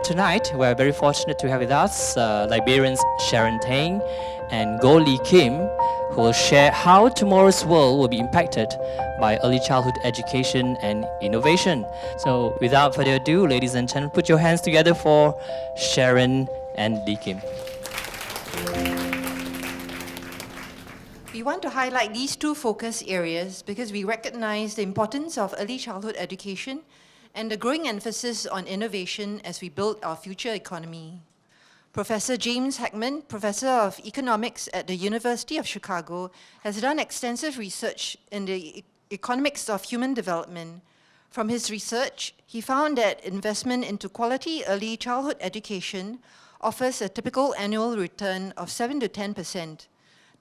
Tonight, we're very fortunate to have with us Librarians Sharon Teng and Goh Lee Kim, who will share how tomorrow's world will be impacted by early childhood education and innovation. So without further ado, ladies and gentlemen, put your hands together for Sharon and Lee Kim. We want to highlight these two focus areas because we recognize the importance of early childhood education and the growing emphasis on innovation as we build our future economy. Professor James Heckman, Professor of Economics at the University of Chicago, has done extensive research in the economics of human development. From his research, he found that investment into quality early childhood education offers a typical annual return of 7 to 10%.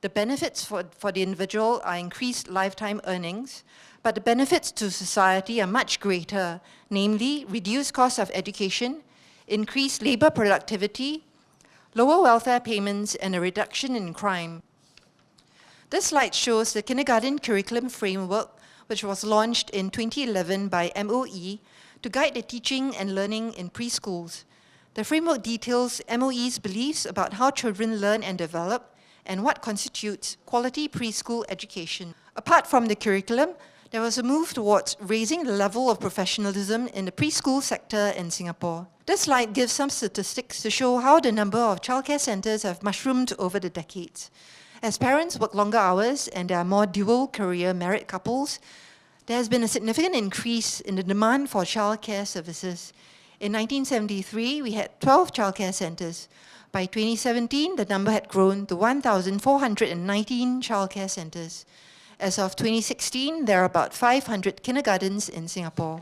The benefits for the individual are increased lifetime earnings, but the benefits to society are much greater, namely reduced cost of education, increased labor productivity, lower welfare payments, and a reduction in crime. This slide shows the kindergarten curriculum framework, which was launched in 2011 by MOE to guide the teaching and learning in preschools. The framework details MOE's beliefs about how children learn and develop and what constitutes quality preschool education. Apart from the curriculum, there was a move towards raising the level of professionalism in the preschool sector in Singapore. This slide gives some statistics to show how the number of childcare centres have mushroomed over the decades. As parents work longer hours and there are more dual career married couples, there has been a significant increase in the demand for childcare services. In 1973, we had 12 childcare centres. By 2017, the number had grown to 1,419 childcare centres. As of 2016, there are about 500 kindergartens in Singapore.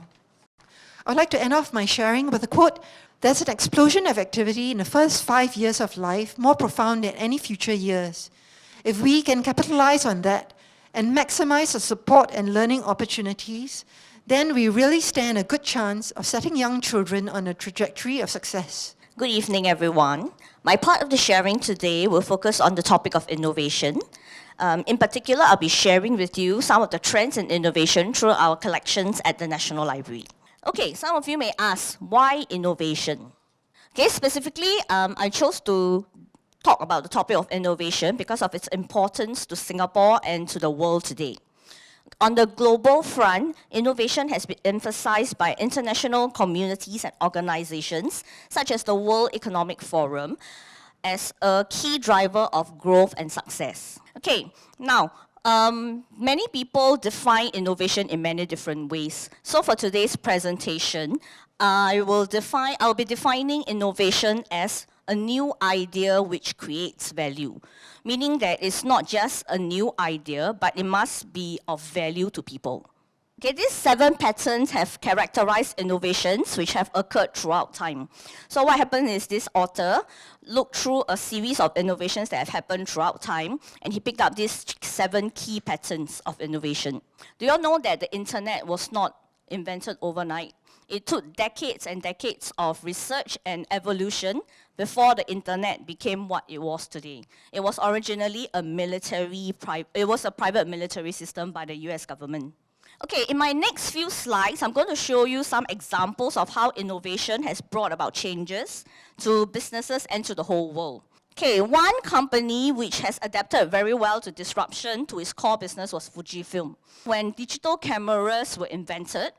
I would like to end off my sharing with a quote: "There's an explosion of activity in the first 5 years of life, more profound than any future years. If we can capitalize on that and maximize the support and learning opportunities, then we really stand a good chance of setting young children on a trajectory of success." Good evening, everyone. My part of the sharing today will focus on the topic of innovation. In particular, I'll be sharing with you some of the trends in innovation through our collections at the National Library. Okay, some of you may ask, why innovation? Okay, specifically, I chose to talk about the topic of innovation because of its importance to Singapore and to the world today. On the global front, innovation has been emphasized by international communities and organizations, such as the World Economic Forum, as a key driver of growth and success. Okay, now, many people define innovation in many different ways. So for today's presentation, I'll be defining innovation as a new idea which creates value, meaning that it's not just a new idea, but it must be of value to people. Okay, these 7 patterns have characterized innovations which have occurred throughout time. So what happened is this author looked through a series of innovations that have happened throughout time, and he picked up these 7 key patterns of innovation. Do you all know that the internet was not invented overnight? It took decades and decades of research and evolution before the internet became what it was today. It was originally a private military system by the US government. Okay, in my next few slides, I'm going to show you some examples of how innovation has brought about changes to businesses and to the whole world. Okay, one company which has adapted very well to disruption to its core business was Fujifilm. When digital cameras were invented,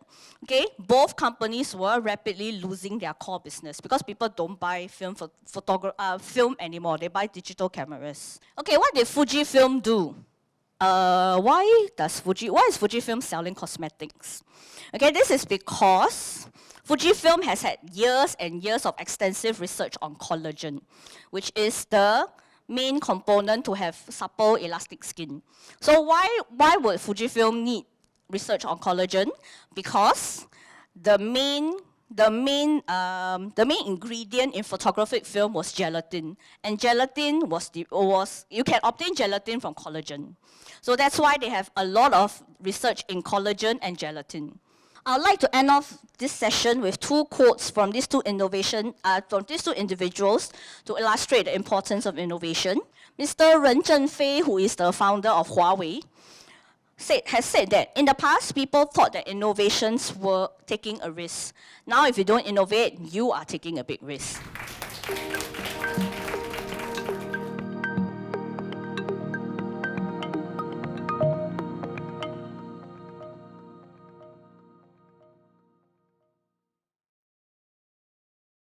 okay, both companies were rapidly losing their core business because people don't buy film anymore, they buy digital cameras. Okay, what did Fujifilm do? Why is Fujifilm selling cosmetics? Okay, this is because Fujifilm has had years and years of extensive research on collagen, which is the main component to have supple, elastic skin. So why would Fujifilm need research on collagen? Because the main ingredient in photographic film was gelatin, and gelatin you can obtain gelatin from collagen. So that's why they have a lot of research in collagen and gelatin. I'd like to end off this session with 2 quotes from these two individuals to illustrate the importance of innovation. Mr. Ren Zhengfei, who is the founder of Huawei, has said that in the past, people thought that innovations were taking a risk. Now, if you don't innovate, you are taking a big risk.